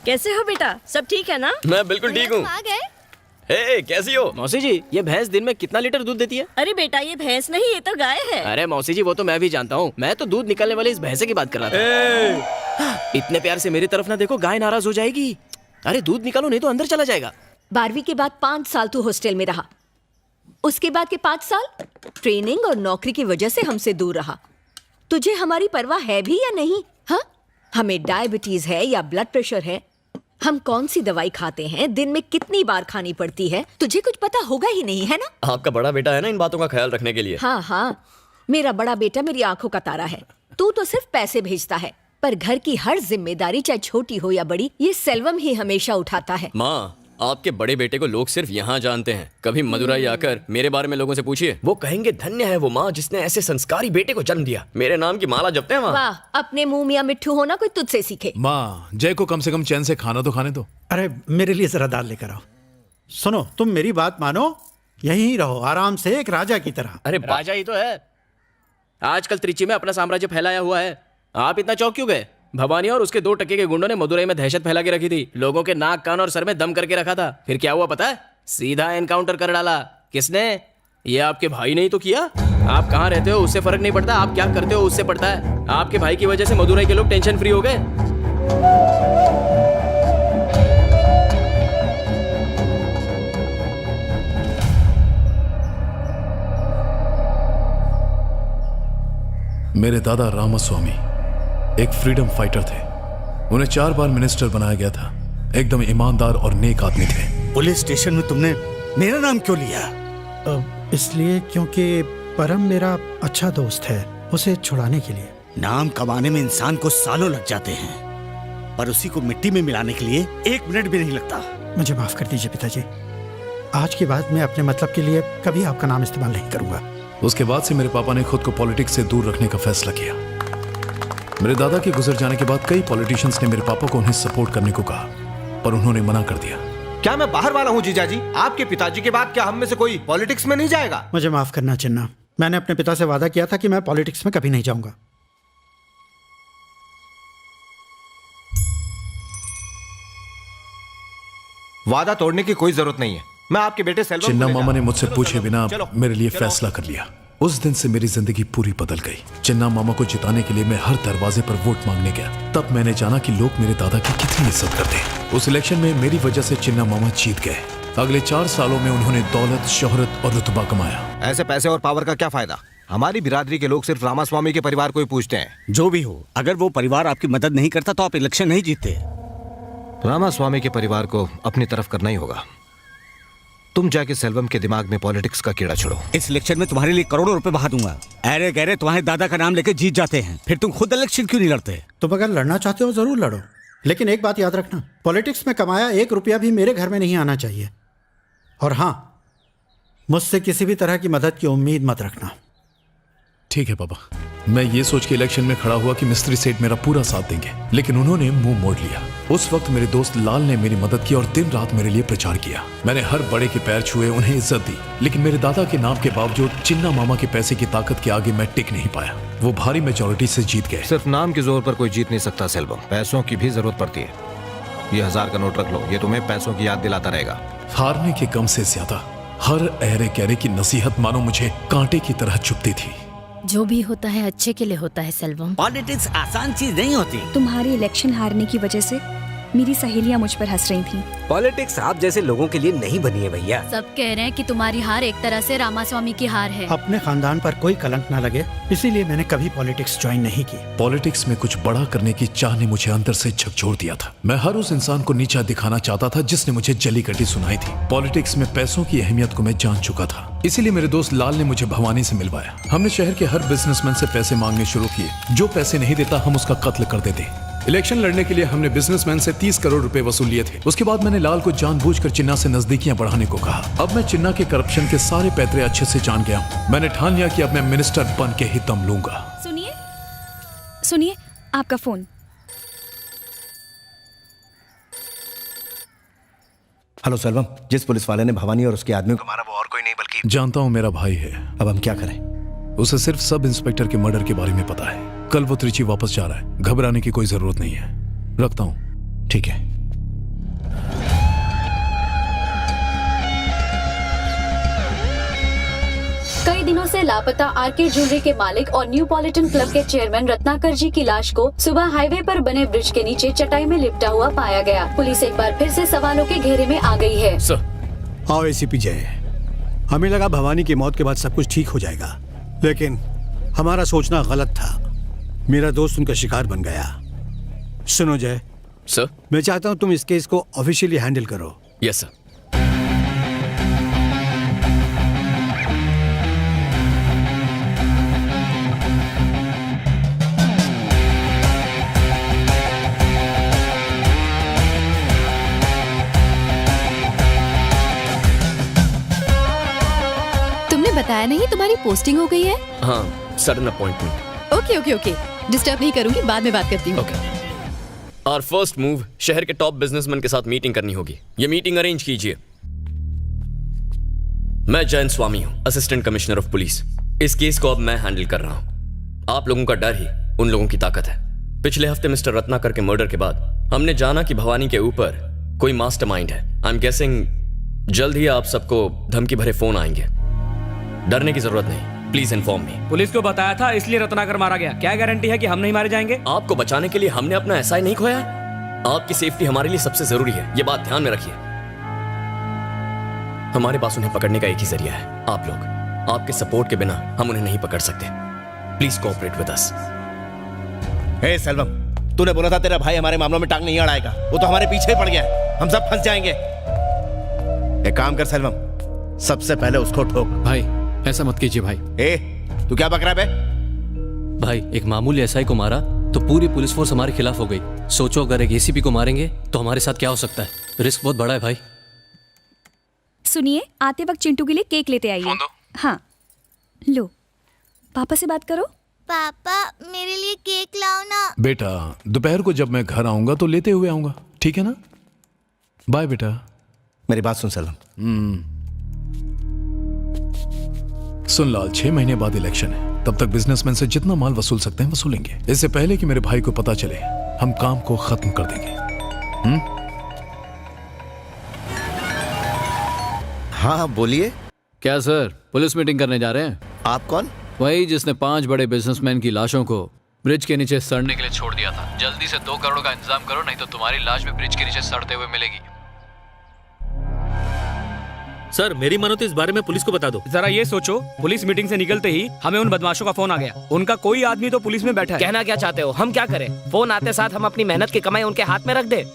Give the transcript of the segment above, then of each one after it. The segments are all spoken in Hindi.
कैसे हो बेटा? सब ठीक है ना? मैं बिल्कुल ठीक हूँ। आ गए? हे, कैसी हो? मौसी जी, ये भैंस दिन में कितना लीटर दूध देती है? अरे बेटा, ये भैंस नहीं, ये तो गाय है। अरे मौसी जी, वो तो मैं भी जानता हूँ। मैं तो दूध निकलने वाली इस भैंसे की बात कर रहा था। इतने प्यार से मेरी तरफ ना देखो, गाय नाराज हो जाएगी। अरे दूध निकालो, नहीं तो अंदर चला जाएगा। 12वीं के बाद 5 साल तू हॉस्टल में रहा, उसके बाद के 5 साल ट्रेनिंग और नौकरी की वजह से हमसे दूर रहा। तुझे हमारी परवाह है भी या नहीं? हाँ, हमें डायबिटीज है या ब्लड प्रेशर है, हम कौन सी दवाई खाते हैं, दिन में कितनी बार खानी पड़ती है, तुझे कुछ पता होगा ही नहीं, है ना? आपका बड़ा बेटा है ना इन बातों का ख्याल रखने के लिए। हाँ हाँ, मेरा बड़ा बेटा मेरी आंखों का तारा है। तू तो सिर्फ पैसे भेजता है, पर घर की हर जिम्मेदारी चाहे छोटी हो या बड़ी, ये सेल्वम ही हमेशा उठाता है। माँ, आपके बड़े बेटे को लोग सिर्फ यहाँ जानते हैं। कभी मदुराई आकर मेरे बारे में लोगों से पूछिए, वो कहेंगे धन्य है वो माँ जिसने ऐसे संस्कारी बेटे को जन्म दिया। मेरे नाम की माला जपते हैं वहाँ। वाह, अपने मुंह मियां मिट्ठू होना कोई तुझसे सीखे। माँ, जय को कम से कम चैन से खाना तो खाने दो। अरे मेरे लिए जरा दाल लेकर आओ। सुनो, तुम मेरी बात मानो, यहीं रहो आराम से एक राजा की तरह। अरे राजा ही तो है। आजकल त्रिची में अपना साम्राज्य फैलाया हुआ है। आप इतना चौंक क्यों गए? भवानी और उसके 2 टके के गुंडों ने मदुरई में दहशत फैला के रखी थी। लोगों के नाक, कान और सर में दम करके रखा था। फिर क्या हुआ पता है? सीधा एनकाउंटर कर डाला। किसने? ये आपके भाई ने ही तो किया। आप कहाँ रहते हो उससे फर्क नहीं पड़ता, आप क्या करते हो उससे पड़ता है। आपके भाई की वजह से मदुरई के लोग टेंशन फ्री हो गए। मेरे दादा रामास्वामी एक फ्रीडम फाइटर थे। उन्हें 4 बार मिनिस्टर बनाया गया था। एकदम ईमानदार और नेक आदमी थे। पुलिस स्टेशन में तुमने मेरा नाम क्यों लिया? इसलिए क्योंकि परम मेरा अच्छा दोस्त है, उसे छुड़ाने के लिए। नाम कमाने में इंसान को सालों लग जाते हैं, पर उसी को मिट्टी में मिलाने के लिए 1 मिनट भी नहीं लगता। मुझे माफ कर दीजिए पिताजी, आज के बाद मैं अपने मतलब के लिए कभी आपका नाम इस्तेमाल नहीं करूंगा। उसके बाद से मेरे पापा ने खुद को पॉलिटिक्स से दूर रखने का फैसला किया। मेरे दादा के गुजर जाने के बाद कई पॉलिटिशियंस ने मेरे पापा को उन्हें सपोर्ट करने को कहा, पर उन्होंने मना कर दिया। क्या मैं बाहर वाला हूँ जीजाजी? आपके पिताजी के बाद क्या हम में से कोई पॉलिटिक्स में नहीं जाएगा? मुझे माफ करना चिन्ना, मैंने अपने पिता से वादा किया था कि मैं पॉलिटिक्स में कभी नहीं जाऊंगा। वादा तोड़ने की कोई जरूरत नहीं है। मैं आपके बेटे सेल्वम चिन्ना को ले मामा ने जा- मुझसे पूछे बिना मेरे लिए फैसला कर लिया। उस दिन से मेरी जिंदगी पूरी बदल गई। चिन्ना मामा को जिताने के लिए मैं हर दरवाजे पर वोट मांगने गया। तब मैंने जाना कि लोग मेरे दादा की कितनी इज्जत करते हैं। उस इलेक्शन में मेरी वजह से चिन्ना मामा जीत गए। अगले 4 सालों में उन्होंने दौलत, शोहरत और रुतबा कमाया। ऐसे पैसे और पावर का क्या फायदा? हमारी बिरादरी के लोग सिर्फ रामास्वामी के परिवार को ही पूछते हैं। जो भी हो, अगर वो परिवार आपकी मदद नहीं करता तो आप इलेक्शन नहीं जीतते। रामास्वामी के परिवार को अपनी तरफ करना ही होगा। तुम जाके सेल्वम के दिमाग में पॉलिटिक्स का कीड़ा छोड़ो। इस इलेक्शन में तुम्हारे लिए करोड़ों रुपए बहा दूंगा। अरे गहरे तुम्हारे दादा का नाम लेके जीत जाते हैं, फिर तुम खुद इलेक्शन क्यों नहीं लड़ते? तुम अगर लड़ना चाहते हो जरूर लड़ो, लेकिन एक बात याद रखना, पॉलिटिक्स में कमाया 1 रुपया भी मेरे घर में नहीं आना चाहिए। और हाँ, मुझसे किसी भी तरह की मदद की उम्मीद मत रखना। ठीक है पापा। मैं ये सोच के इलेक्शन में खड़ा हुआ कि मिस्त्री सेठ मेरा पूरा साथ देंगे, लेकिन उन्होंने मुंह मोड़ लिया। उस वक्त मेरे दोस्त लाल ने मेरी मदद की और दिन रात मेरे लिए प्रचार किया। मैंने हर बड़े के पैर छुए, उन्हें इज्जत दी, लेकिन मेरे दादा के नाम के बावजूद चिन्ना मामा के पैसे की ताकत के आगे मैं टिक नहीं पाया। वो भारी मेजॉरिटी से जीत गए। सिर्फ नाम के जोर पर कोई जीत नहीं सकता सेल्वम, पैसों की भी जरूरत पड़ती है। ये 1000 का नोट रख लो, ये तुम्हें पैसों की याद दिलाता रहेगा। हारने के गम से ज्यादा हर अहरे कहरे की नसीहत मानो मुझे कांटे की तरह चुभती थी। जो भी होता है अच्छे के लिए होता है सेल्वम। पॉलिटिक्स आसान चीज नहीं होती। तुम्हारे इलेक्शन हारने की वजह से मेरी सहेलियां मुझ पर हंस रही थीं। पॉलिटिक्स आप जैसे लोगों के लिए नहीं बनी है भैया। सब कह रहे हैं कि तुम्हारी हार एक तरह से रामास्वामी की हार है। अपने खानदान पर कोई कलंक ना लगे, इसीलिए मैंने कभी पॉलिटिक्स ज्वाइन नहीं की। पॉलिटिक्स में कुछ बड़ा करने की चाह ने मुझे अंदर से झकझोर दिया था। मैं हर उस इंसान को नीचा दिखाना चाहता था जिसने मुझे जली कटी सुनाई थी। पॉलिटिक्स में पैसों की अहमियत को मैं जान चुका था, इसीलिए मेरे दोस्त लाल ने मुझे भवानी से मिलवाया। हमने शहर के हर बिजनेसमैन से पैसे मांगने शुरू किए। जो पैसे नहीं देता हम उसका कत्ल कर देते। इलेक्शन लड़ने के लिए हमने बिजनेसमैन से 30 करोड़ रुपए वसूल लिए थे। उसके बाद मैंने लाल को जानबूझकर चिन्ना से नजदीकियां बढ़ाने को कहा। अब मैं चिन्ना के करप्शन के सारे पैतरे अच्छे से जान गया हूं। मैंने ठान लिया कि अब मैं मिनिस्टर बन के ही दम लूंगा। सुनिए सुनिए, आपका फोन। हेलो सेल्वम, जिस पुलिस वाले ने भवानी और उसके आदमी को मारा वो और कोई नहीं बल्कि जानता हूं मेरा भाई है। अब हम क्या करें? उसे सिर्फ सब इंस्पेक्टर के मर्डर के बारे में पता है। कल वो त्रिची वापस जा रहा है, घबराने की कोई जरूरत नहीं है। रखता हूं। ठीक है। दिनों से लापता आरके ज्वेलरी के मालिक और न्यू पॉलिटन क्लब के चेयरमैन रत्नाकर जी की लाश को सुबह हाईवे पर बने ब्रिज के नीचे चटाई में लिपटा हुआ पाया गया। पुलिस एक बार फिर से सवालों के घेरे में आ गई है। आओ एसीपी जय, हमें लगा भवानी की मौत के बाद सब कुछ ठीक हो जाएगा, लेकिन हमारा सोचना गलत था। मेरा दोस्त उनका शिकार बन गया। सुनो जय सर, मैं चाहता हूँ तुम इस केस को ऑफिशियली हैंडल करो। Yes sir. तुमने बताया नहीं तुम्हारी पोस्टिंग हो गई है? हाँ, sudden appointment. Okay okay okay, disturb नहीं करूंगी, बाद में बात करती हूँ। ओके। और फर्स्ट मूव, शहर के टॉप बिजनेसमैन के साथ मीटिंग करनी होगी। ये मीटिंग अरेंज कीजिए। मैं जयंत स्वामी हूं, असिस्टेंट कमिश्नर ऑफ पुलिस। इस केस को अब मैं हैंडल कर रहा हूं। आप लोगों का डर ही उन लोगों की ताकत है। पिछले हफ्ते मिस्टर रत्नाकर के मर्डर के बाद हमने जाना कि भवानी के ऊपर कोई मास्टरमाइंड है। आई एम गेसिंग जल्द ही आप सबको धमकी भरे फोन आएंगे। डरने की जरूरत नहीं, प्लीज इन्फॉर्म मी। पुलिस को बताया था इसलिए रत्नाकर मारा गया। क्या गारंटी है कि हम नहीं मारे जाएंगे? आपको बचाने के लिए हमने अपना एसआई नहीं खोया। आपकी सेफ्टी हमारे लिए सबसे जरूरी है, ये बात ध्यान में रखिए। हमारे पास उन्हें पकड़ने का एक ही जरिया है, आप लोग। आपके सपोर्ट के बिना हम उन्हें नहीं पकड़ सकते। Please cooperate with us. Hey Selvam, तूने बोला था तेरा भाई हमारे मामलों में टांग नहीं अड़ाएगा। वो तो हमारे पीछे ही पड़ गया है। हम सब फंस जाएंगे। एक काम कर सेल्वम, सबसे पहले उसको ठोक। भाई ऐसा मत कीजिए भाई। ए, तू क्या बक रहा है बे? भाई एक मामूली एसआई को मारा तो पूरी पुलिस फोर्स हमारे खिलाफ हो गई। सोचो अगर एक एसीपी को मारेंगे तो हमारे साथ क्या हो सकता है। रिस्क बहुत बड़ा है भाई। सुनिए, आते वक्त चिंटू के लिए केक लेते आइए। हाँ लो, पापा से बात करो। पापा मेरे लिए केक लाओ ना। बेटा, दोपहर को जब मैं घर आऊंगा तो लेते हुए आऊंगा, ठीक है ना? बाय बेटा। मेरी बात सुन सेल्वम। सुन लाल, 6 महीने बाद इलेक्शन है। तब तक बिजनेसमैन से जितना माल वसूल सकते हैं वसूलेंगे। इससे पहले कि मेरे भाई को पता चले, हम काम को खत्म कर देंगे। हाँ बोलिए। क्या सर, पुलिस मीटिंग करने जा रहे हैं? आप कौन? वही जिसने 5 बड़े बिजनेसमैन की लाशों को ब्रिज के नीचे सड़ने के लिए छोड़ दिया था। जल्दी से 2 करोड़ का इंतजाम करो, नहीं तो तुम्हारी लाश भी ब्रिज के नीचे सड़ते हुए मिलेगी। सर मेरी मानो तो इस बारे में पुलिस को बता दो। जरा ये सोचो, पुलिस मीटिंग से निकलते ही हमें उन बदमाशों का फोन आ गया। उनका कोई आदमी तो पुलिस में बैठा है। कहना क्या चाहते हो? हम क्या करें? फोन आते साथ हम अपनी मेहनत की कमाई उनके हाथ में रख दे।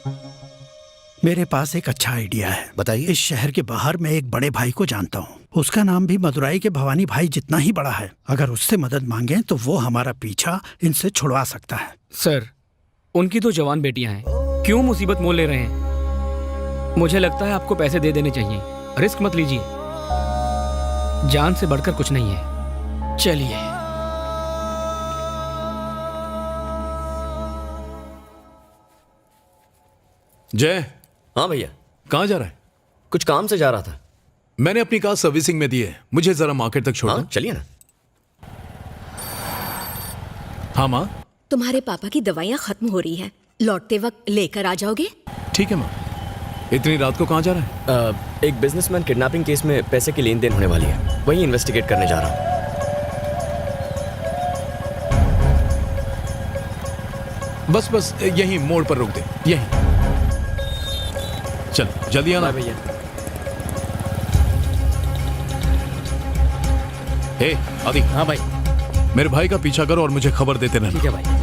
मेरे पास एक अच्छा आइडिया है। बताइए। इस शहर के बाहर मैं एक बड़े भाई को जानता हूँ। उसका नाम भी मदुराई के भवानी भाई जितना ही बड़ा है। अगर उससे मदद मांगे तो वो हमारा पीछा इनसे छुड़वा सकता है। सर, उनकी तो जवान बेटियां हैं, क्यों मुसीबत मोल ले रहे हैं? मुझे लगता है आपको पैसे दे देने चाहिए। रिस्क मत लीजिए, जान से बढ़कर कुछ नहीं है। चलिए। जय। हाँ भैया। कहाँ जा रहा है? कुछ काम से जा रहा था। मैंने अपनी कार सर्विसिंग में दी है, मुझे जरा मार्केट तक छोड़ दो। चलिए ना। हाँ माँ। तुम्हारे पापा की दवाइयाँ खत्म हो रही हैं, लौटते वक्त लेकर आ जाओगे? ठीक है माँ। इतनी रात को कहाँ जा रहा है? एक बिजनेसमैन किडनैपिंग केस में पैसे की लेन देन होने वाली है, वही इन्वेस्टिगेट करने जा रहा हूँ। बस यहीं मोड़ पर रोक दे, यहीं। चल जल्दी आना भैया। हे आदि। हाँ भाई। मेरे भाई का पीछा करो और मुझे खबर देते रहना। ठीक है भाई।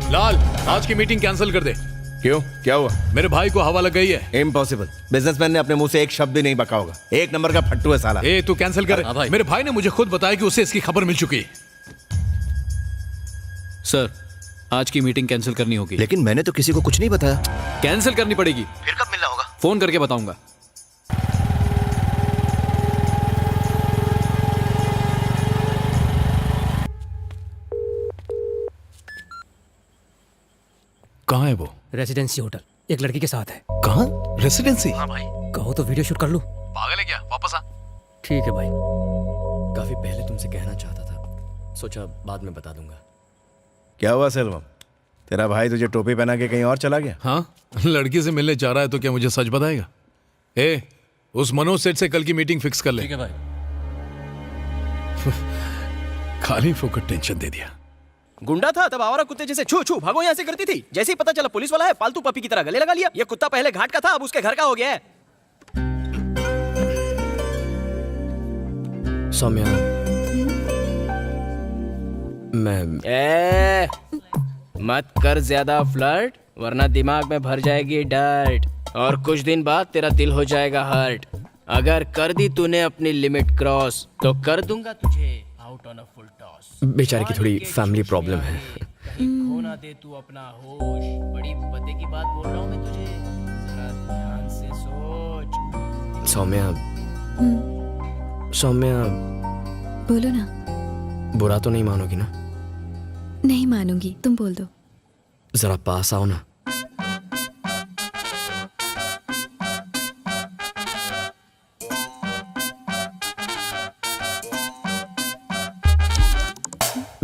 लाल, आज की मीटिंग कैंसिल कर दे। क्यों, क्या हुआ? मेरे भाई को हवा लग गई है। इम्पॉसिबल। बिजनेसमैन ने अपने मुंह से एक शब्द भी नहीं बका होगा। एक नंबर का फट्टू है साला। ए, तू कैंसिल कर। भाई। मेरे भाई ने मुझे खुद बताया कि उसे इसकी खबर मिल चुकी है। सर, आज की मीटिंग कैंसिल करनी होगी। लेकिन मैंने तो किसी को कुछ नहीं बताया। कैंसिल करनी पड़ेगी। फिर कब मिलना होगा? फोन करके बताऊंगा। कहाँ है वो? Residency hotel. एक लड़की के साथ है। कहाँ? रेसिडेंसी? हाँ भाई। कहो तो वीडियो शूट कर लूं। पागल है क्या? वापस आ। ठीक है भाई। काफी पहले तुमसे कहना चाहता था, सोचा बाद में बता दूंगा। क्या हुआ सेल्वम, तेरा भाई तुझे टोपी पहना के कहीं और चला गया? हाँ, लड़की से मिलने जा रहा है तो क्या मुझे सच बताएगा? उस मनोज सेठ से कल की मीटिंग फिक्स कर ले। ठीक है भाई। खाली फोकट टेंशन दे दिया। गुंडा था तब आवारा कुत्ते जैसे छू छू भागो यहाँ से करती थी। जैसे ही पता चला पुलिस वाला है, पालतू पपी की तरह गले लगा लिया। ये कुत्ता पहले घाट का था, अब उसके घर का हो गया है। सौम्या, मत कर ज्यादा फ्लर्ट, वरना दिमाग में भर जाएगी डर्ट और कुछ दिन बाद तेरा दिल हो जाएगा हर्ट। अगर कर दी तूने अपनी लिमिट क्रॉस तो कर दूंगा तुझे out on a full toss. बेचारे की थोड़ी फैमिली प्रॉब्लम है। खोना दे तू अपना होश, बड़ी पते की बात बोल रहा हूँ मैं तुझे, जरा ध्यान से सोच। सौम्या, सौम्या, बोलो ना। बुरा तो नहीं मानोगी ना? नहीं मानूंगी, तुम बोल दो। जरा पास आओ ना।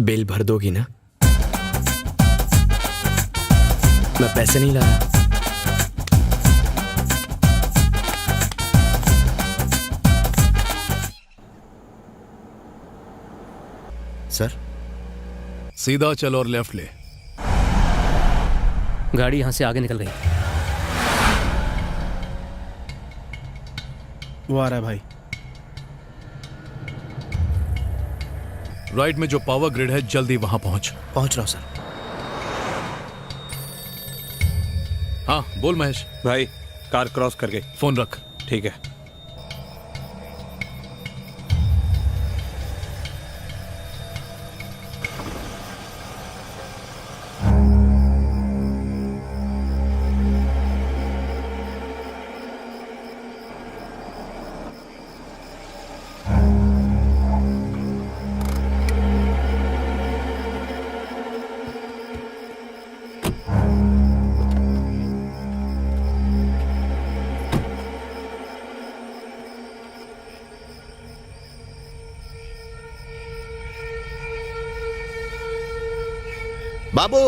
बिल भर दोगी ना? मैं पैसे नहीं लाया। सर, सीधा चल और लेफ्ट ले। गाड़ी यहाँ से आगे निकल गई। वो आ रहा है भाई। राइट में जो पावर ग्रिड है, जल्दी वहां पहुंच रहा हूं सर। हाँ बोल महेश। भाई कार क्रॉस कर गई। फोन रख। ठीक है। बाबू